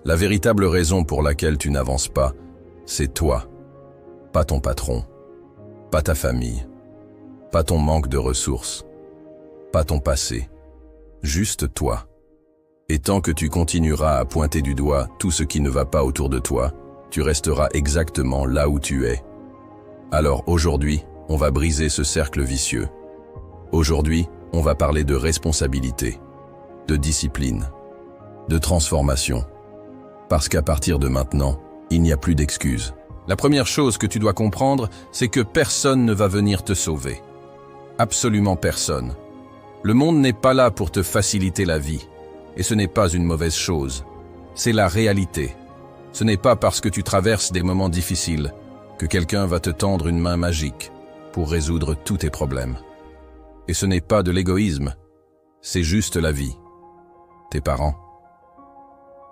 La véritable raison pour laquelle tu n'avances pas, c'est toi. Pas ton patron, pas ta famille, pas ton manque de ressources, pas ton passé, juste toi. Et tant que tu continueras à pointer du doigt tout ce qui ne va pas autour de toi, tu resteras exactement là où tu es. Alors aujourd'hui, on va briser ce cercle vicieux. Aujourd'hui, on va parler de responsabilité, de discipline, de transformation. Parce qu'à partir de maintenant, il n'y a plus d'excuses. La première chose que tu dois comprendre, c'est que personne ne va venir te sauver. Absolument personne. Le monde n'est pas là pour te faciliter la vie. Et ce n'est pas une mauvaise chose. C'est la réalité. Ce n'est pas parce que tu traverses des moments difficiles que quelqu'un va te tendre une main magique pour résoudre tous tes problèmes. Et ce n'est pas de l'égoïsme, c'est juste la vie. Tes parents,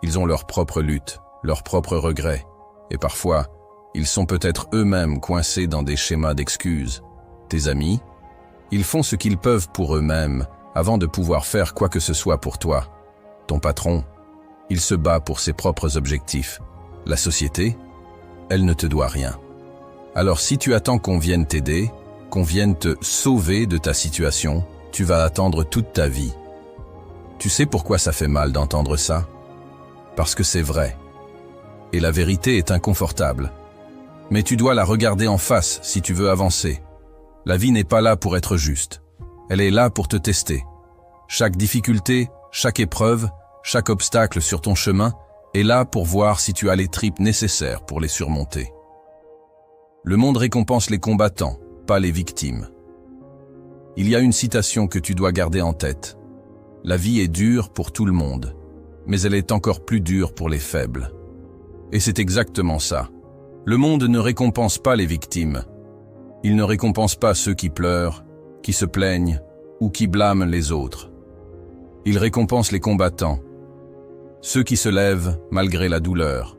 ils ont leur propre lutte, leurs propres regrets, et parfois, ils sont peut-être eux-mêmes coincés dans des schémas d'excuses. Tes amis, ils font ce qu'ils peuvent pour eux-mêmes avant de pouvoir faire quoi que ce soit pour toi. Ton patron, il se bat pour ses propres objectifs. La société, elle ne te doit rien. Alors si tu attends qu'on vienne t'aider, qu'on vienne te sauver de ta situation, tu vas attendre toute ta vie. Tu sais pourquoi ça fait mal d'entendre ça? Parce que c'est vrai. Et la vérité est inconfortable. Mais tu dois la regarder en face si tu veux avancer. La vie n'est pas là pour être juste. Elle est là pour te tester. Chaque difficulté, chaque épreuve, chaque obstacle sur ton chemin est là pour voir si tu as les tripes nécessaires pour les surmonter. Le monde récompense les combattants, pas les victimes. Il y a une citation que tu dois garder en tête. La vie est dure pour tout le monde, mais elle est encore plus dure pour les faibles. Et c'est exactement ça. Le monde ne récompense pas les victimes. Il ne récompense pas ceux qui pleurent, qui se plaignent ou qui blâment les autres. Il récompense les combattants, ceux qui se lèvent malgré la douleur,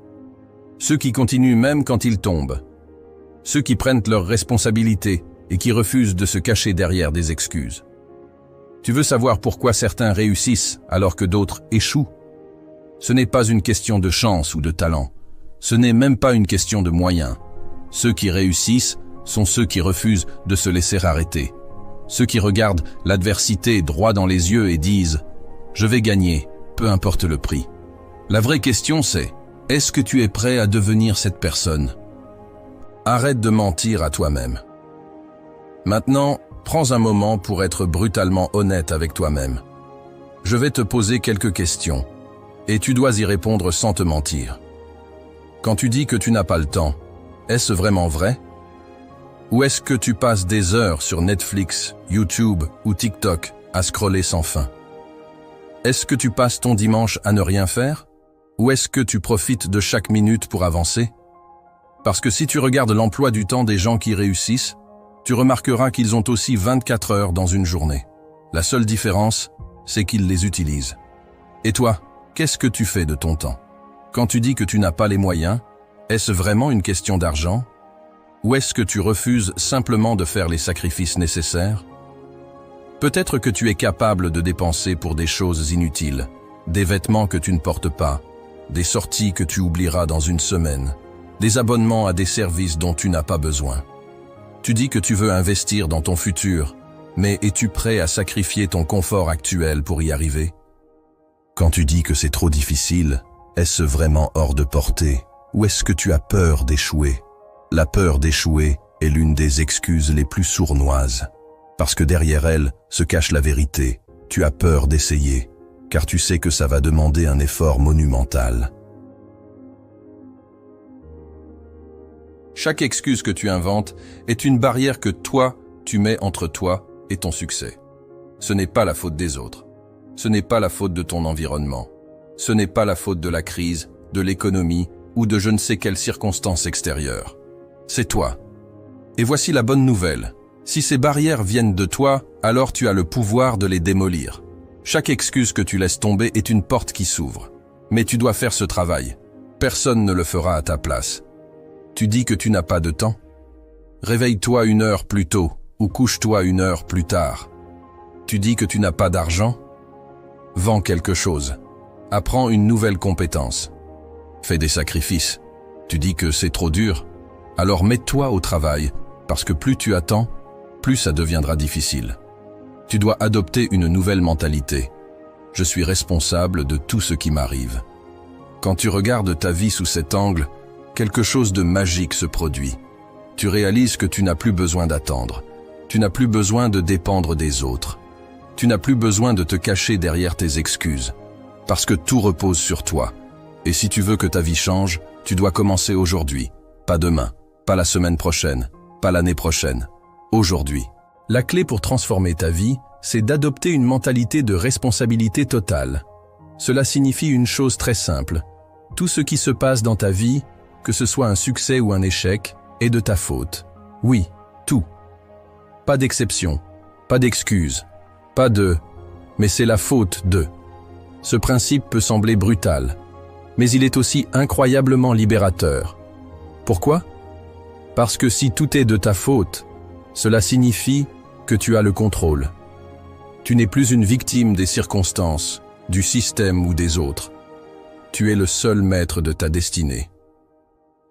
ceux qui continuent même quand ils tombent, ceux qui prennent leurs responsabilités et qui refusent de se cacher derrière des excuses. Tu veux savoir pourquoi certains réussissent alors que d'autres échouent? Ce n'est pas une question de chance ou de talent. Ce n'est même pas une question de moyens. Ceux qui réussissent sont ceux qui refusent de se laisser arrêter. Ceux qui regardent l'adversité droit dans les yeux et disent « Je vais gagner, peu importe le prix ». La vraie question c'est « Est-ce que tu es prêt à devenir cette personne ?» Arrête de mentir à toi-même. Maintenant, prends un moment pour être brutalement honnête avec toi-même. Je vais te poser quelques questions, et tu dois y répondre sans te mentir. Quand tu dis que tu n'as pas le temps, est-ce vraiment vrai? Ou est-ce que tu passes des heures sur Netflix, YouTube ou TikTok à scroller sans fin? Est-ce que tu passes ton dimanche à ne rien faire? Ou est-ce que tu profites de chaque minute pour avancer? Parce que si tu regardes l'emploi du temps des gens qui réussissent, tu remarqueras qu'ils ont aussi 24 heures dans une journée. La seule différence, c'est qu'ils les utilisent. Et toi, qu'est-ce que tu fais de ton temps? Quand tu dis que tu n'as pas les moyens, est-ce vraiment une question d'argent? Ou est-ce que tu refuses simplement de faire les sacrifices nécessaires? Peut-être que tu es capable de dépenser pour des choses inutiles, des vêtements que tu ne portes pas, des sorties que tu oublieras dans une semaine, des abonnements à des services dont tu n'as pas besoin. Tu dis que tu veux investir dans ton futur, mais es-tu prêt à sacrifier ton confort actuel pour y arriver? Quand tu dis que c'est trop difficile, est-ce vraiment hors de portée, ou est-ce que tu as peur d'échouer? La peur d'échouer est l'une des excuses les plus sournoises, parce que derrière elle se cache la vérité. Tu as peur d'essayer, car tu sais que ça va demander un effort monumental. Chaque excuse que tu inventes est une barrière que toi, tu mets entre toi et ton succès. Ce n'est pas la faute des autres. Ce n'est pas la faute de ton environnement. Ce n'est pas la faute de la crise, de l'économie ou de je ne sais quelle circonstance extérieure. C'est toi. Et voici la bonne nouvelle. Si ces barrières viennent de toi, alors tu as le pouvoir de les démolir. Chaque excuse que tu laisses tomber est une porte qui s'ouvre. Mais tu dois faire ce travail. Personne ne le fera à ta place. Tu dis que tu n'as pas de temps? Réveille-toi 1 heure plus tôt ou couche-toi 1 heure plus tard. Tu dis que tu n'as pas d'argent? Vends quelque chose. Apprends une nouvelle compétence. Fais des sacrifices. Tu dis que c'est trop dur. Alors mets-toi au travail, parce que plus tu attends, plus ça deviendra difficile. Tu dois adopter une nouvelle mentalité. Je suis responsable de tout ce qui m'arrive. Quand tu regardes ta vie sous cet angle, quelque chose de magique se produit. Tu réalises que tu n'as plus besoin d'attendre. Tu n'as plus besoin de dépendre des autres. Tu n'as plus besoin de te cacher derrière tes excuses. Parce que tout repose sur toi. Et si tu veux que ta vie change, tu dois commencer aujourd'hui. Pas demain, pas la semaine prochaine, pas l'année prochaine. Aujourd'hui. La clé pour transformer ta vie, c'est d'adopter une mentalité de responsabilité totale. Cela signifie une chose très simple. Tout ce qui se passe dans ta vie, que ce soit un succès ou un échec, est de ta faute. Oui, tout. Pas d'exception, pas d'excuse, pas de « mais c'est la faute de ». Ce principe peut sembler brutal, mais il est aussi incroyablement libérateur. Pourquoi? Parce que si tout est de ta faute, cela signifie que tu as le contrôle. Tu n'es plus une victime des circonstances, du système ou des autres. Tu es le seul maître de ta destinée.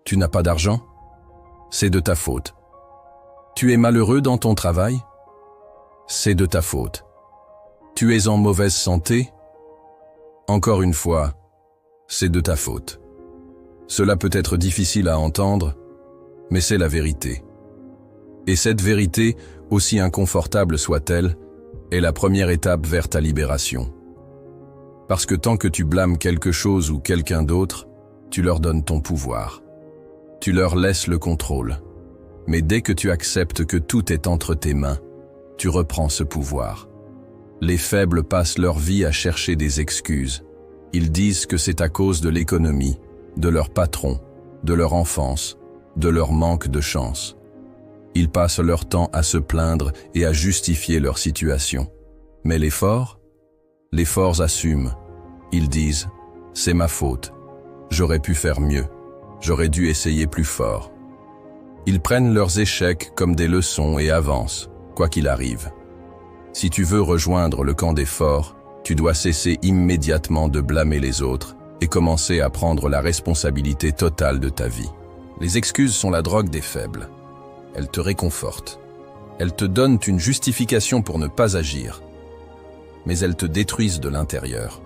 Tu n'as pas d'argent? C'est de ta faute. Tu es malheureux dans ton travail? C'est de ta faute. Tu es en mauvaise santé? Encore une fois, c'est de ta faute. Cela peut être difficile à entendre, mais c'est la vérité. Et cette vérité, aussi inconfortable soit-elle, est la première étape vers ta libération. Parce que tant que tu blâmes quelque chose ou quelqu'un d'autre, tu leur donnes ton pouvoir. Tu leur laisses le contrôle. Mais dès que tu acceptes que tout est entre tes mains, tu reprends ce pouvoir. Les faibles passent leur vie à chercher des excuses. Ils disent que c'est à cause de l'économie, de leur patron, de leur enfance, de leur manque de chance. Ils passent leur temps à se plaindre et à justifier leur situation. Mais les forts assument. Ils disent « c'est ma faute, j'aurais pu faire mieux, j'aurais dû essayer plus fort ». Ils prennent leurs échecs comme des leçons et avancent, quoi qu'il arrive. Si tu veux rejoindre le camp des forts, tu dois cesser immédiatement de blâmer les autres et commencer à prendre la responsabilité totale de ta vie. Les excuses sont la drogue des faibles. Elles te réconfortent. Elles te donnent une justification pour ne pas agir. Mais elles te détruisent de l'intérieur.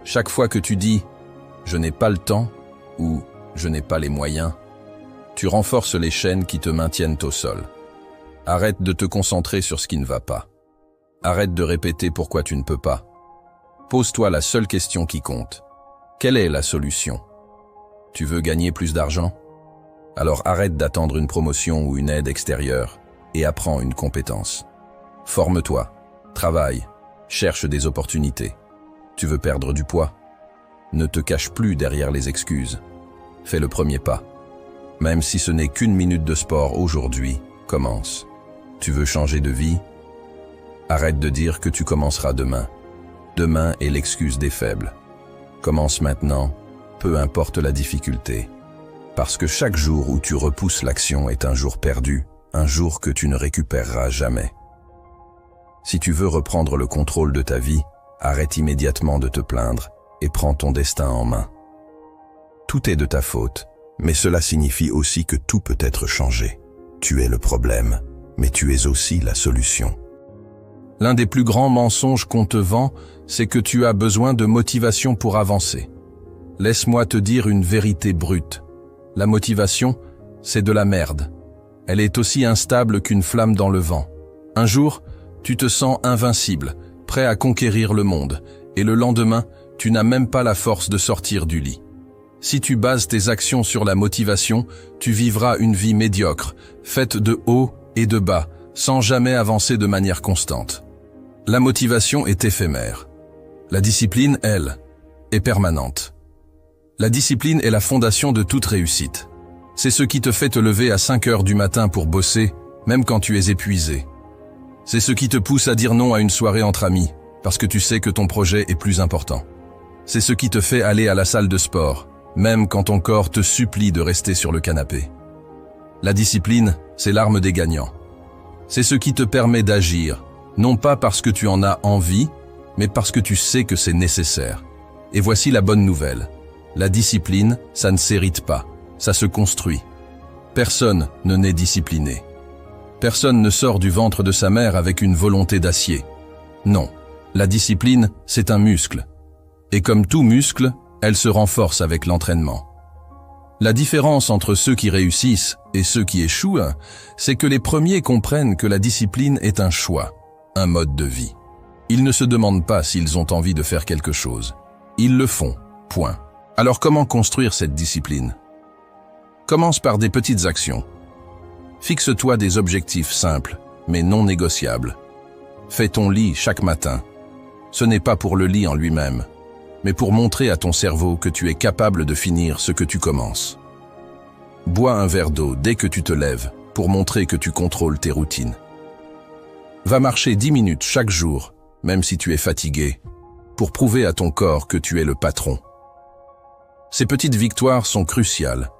Chaque fois que tu dis « je n'ai pas le temps » ou « je n'ai pas les moyens », tu renforces les chaînes qui te maintiennent au sol. Arrête de te concentrer sur ce qui ne va pas. Arrête de répéter pourquoi tu ne peux pas. Pose-toi la seule question qui compte. Quelle est la solution? Tu veux gagner plus d'argent? Alors arrête d'attendre une promotion ou une aide extérieure et apprends une compétence. Forme-toi, travaille, cherche des opportunités. Tu veux perdre du poids? Ne te cache plus derrière les excuses. Fais le premier pas. Même si ce n'est qu'une minute de sport aujourd'hui, commence. Tu veux changer de vie? Arrête de dire que tu commenceras demain. Demain est l'excuse des faibles. Commence maintenant, peu importe la difficulté. Parce que chaque jour où tu repousses l'action est un jour perdu, un jour que tu ne récupéreras jamais. Si tu veux reprendre le contrôle de ta vie, arrête immédiatement de te plaindre et prends ton destin en main. Tout est de ta faute, mais cela signifie aussi que tout peut être changé. Tu es le problème, mais tu es aussi la solution. L'un des plus grands mensonges qu'on te vend, c'est que tu as besoin de motivation pour avancer. Laisse-moi te dire une vérité brute. La motivation, c'est de la merde. Elle est aussi instable qu'une flamme dans le vent. Un jour, tu te sens invincible, prêt à conquérir le monde, et le lendemain, tu n'as même pas la force de sortir du lit. Si tu bases tes actions sur la motivation, tu vivras une vie médiocre, faite de hauts et de bas, sans jamais avancer de manière constante. La motivation est éphémère. La discipline, elle, est permanente. La discipline est la fondation de toute réussite. C'est ce qui te fait te lever à 5 heures du matin pour bosser, même quand tu es épuisé. C'est ce qui te pousse à dire non à une soirée entre amis, parce que tu sais que ton projet est plus important. C'est ce qui te fait aller à la salle de sport, même quand ton corps te supplie de rester sur le canapé. La discipline, c'est l'arme des gagnants. C'est ce qui te permet d'agir, non pas parce que tu en as envie, mais parce que tu sais que c'est nécessaire. Et voici la bonne nouvelle. La discipline, ça ne s'hérite pas, ça se construit. Personne ne naît discipliné. Personne ne sort du ventre de sa mère avec une volonté d'acier. Non, la discipline, c'est un muscle. Et comme tout muscle, elle se renforce avec l'entraînement. La différence entre ceux qui réussissent et ceux qui échouent, c'est que les premiers comprennent que la discipline est un choix, un mode de vie. Ils ne se demandent pas s'ils ont envie de faire quelque chose. Ils le font, point. Alors comment construire cette discipline? Commence par des petites actions. Fixe-toi des objectifs simples, mais non négociables. Fais ton lit chaque matin. Ce n'est pas pour le lit en lui-même, mais pour montrer à ton cerveau que tu es capable de finir ce que tu commences. Bois un verre d'eau dès que tu te lèves, pour montrer que tu contrôles tes routines. Va marcher 10 minutes chaque jour, même si tu es fatigué, pour prouver à ton corps que tu es le patron. Ces petites victoires sont cruciales,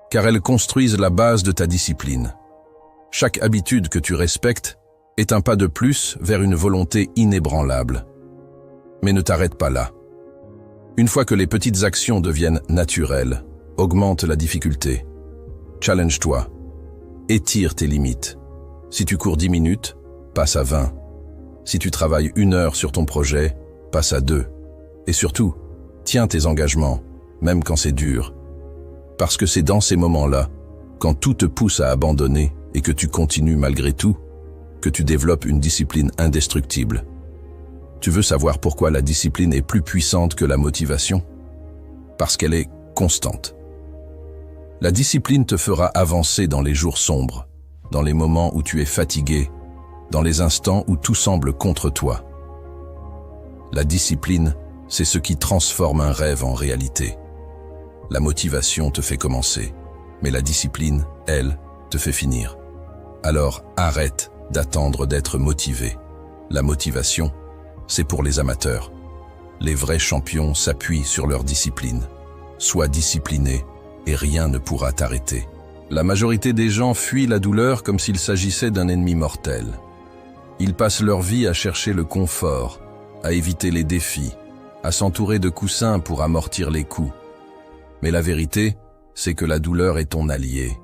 car elles construisent la base de ta discipline. Chaque habitude que tu respectes est un pas de plus vers une volonté inébranlable. Mais ne t'arrête pas là. Une fois que les petites actions deviennent naturelles, augmente la difficulté. Challenge-toi. Étire tes limites. Si tu cours 10 minutes, passe à 20. Si tu travailles 1 heure sur ton projet, passe à 2. Et surtout, tiens tes engagements, même quand c'est dur. Parce que c'est dans ces moments-là, quand tout te pousse à abandonner et que tu continues malgré tout, que tu développes une discipline indestructible. Tu veux savoir pourquoi la discipline est plus puissante que la motivation? Parce qu'elle est constante. La discipline te fera avancer dans les jours sombres, dans les moments où tu es fatigué, dans les instants où tout semble contre toi. La discipline, c'est ce qui transforme un rêve en réalité. La motivation te fait commencer, mais la discipline, elle, te fait finir. Alors arrête d'attendre d'être motivé. La motivation, c'est pour les amateurs. Les vrais champions s'appuient sur leur discipline. Sois discipliné et rien ne pourra t'arrêter. La majorité des gens fuient la douleur comme s'il s'agissait d'un ennemi mortel. Ils passent leur vie à chercher le confort, à éviter les défis, à s'entourer de coussins pour amortir les coups. Mais la vérité, c'est que la douleur est ton allié.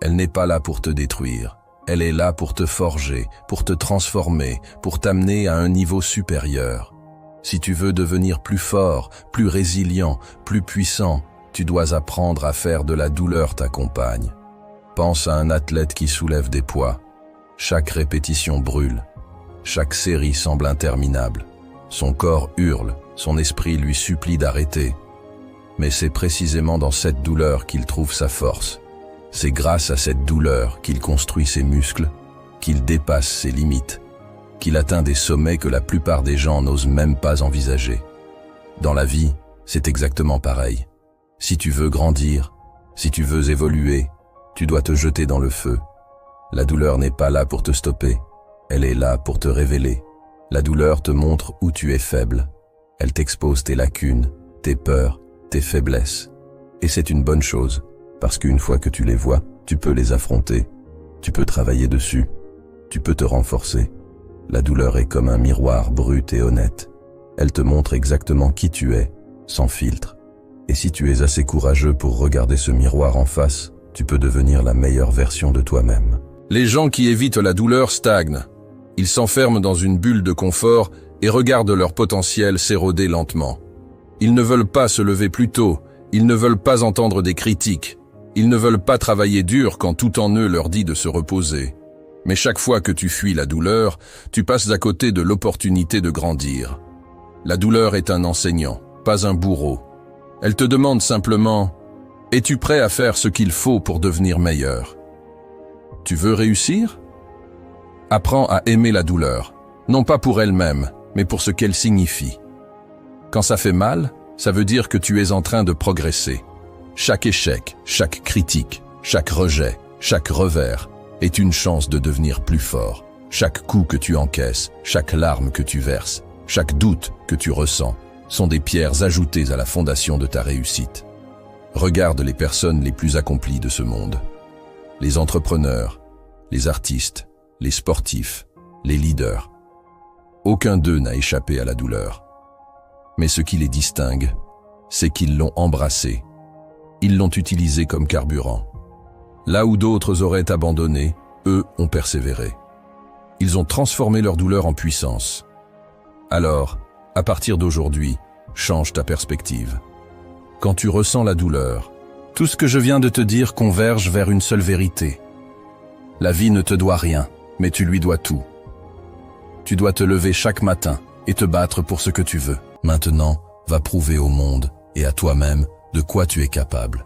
Elle n'est pas là pour te détruire. Elle est là pour te forger, pour te transformer, pour t'amener à un niveau supérieur. Si tu veux devenir plus fort, plus résilient, plus puissant, tu dois apprendre à faire de la douleur ta compagne. Pense à un athlète qui soulève des poids. Chaque répétition brûle. Chaque série semble interminable. Son corps hurle, son esprit lui supplie d'arrêter. Mais c'est précisément dans cette douleur qu'il trouve sa force. C'est grâce à cette douleur qu'il construit ses muscles, qu'il dépasse ses limites, qu'il atteint des sommets que la plupart des gens n'osent même pas envisager. Dans la vie, c'est exactement pareil. Si tu veux grandir, si tu veux évoluer, tu dois te jeter dans le feu. La douleur n'est pas là pour te stopper, elle est là pour te révéler. La douleur te montre où tu es faible. Elle t'expose tes lacunes, tes peurs, tes faiblesses. Et c'est une bonne chose, parce qu'une fois que tu les vois, tu peux les affronter. Tu peux travailler dessus. Tu peux te renforcer. La douleur est comme un miroir brut et honnête. Elle te montre exactement qui tu es, sans filtre. Et si tu es assez courageux pour regarder ce miroir en face, tu peux devenir la meilleure version de toi-même. Les gens qui évitent la douleur stagnent. Ils s'enferment dans une bulle de confort et regardent leur potentiel s'éroder lentement. Ils ne veulent pas se lever plus tôt, ils ne veulent pas entendre des critiques, ils ne veulent pas travailler dur quand tout en eux leur dit de se reposer. Mais chaque fois que tu fuis la douleur, tu passes à côté de l'opportunité de grandir. La douleur est un enseignant, pas un bourreau. Elle te demande simplement « Es-tu prêt à faire ce qu'il faut pour devenir meilleur ?» Tu veux réussir? Apprends à aimer la douleur, non pas pour elle-même, mais pour ce qu'elle signifie. Quand ça fait mal, ça veut dire que tu es en train de progresser. Chaque échec, chaque critique, chaque rejet, chaque revers est une chance de devenir plus fort. Chaque coup que tu encaisses, chaque larme que tu verses, chaque doute que tu ressens sont des pierres ajoutées à la fondation de ta réussite. Regarde les personnes les plus accomplies de ce monde. Les entrepreneurs, les artistes, les sportifs, les leaders. Aucun d'eux n'a échappé à la douleur. Mais ce qui les distingue, c'est qu'ils l'ont embrassé. Ils l'ont utilisé comme carburant. Là où d'autres auraient abandonné, eux ont persévéré. Ils ont transformé leur douleur en puissance. Alors, à partir d'aujourd'hui, change ta perspective. Quand tu ressens la douleur, tout ce que je viens de te dire converge vers une seule vérité. La vie ne te doit rien, mais tu lui dois tout. Tu dois te lever chaque matin et te battre pour ce que tu veux. Maintenant, va prouver au monde et à toi-même de quoi tu es capable.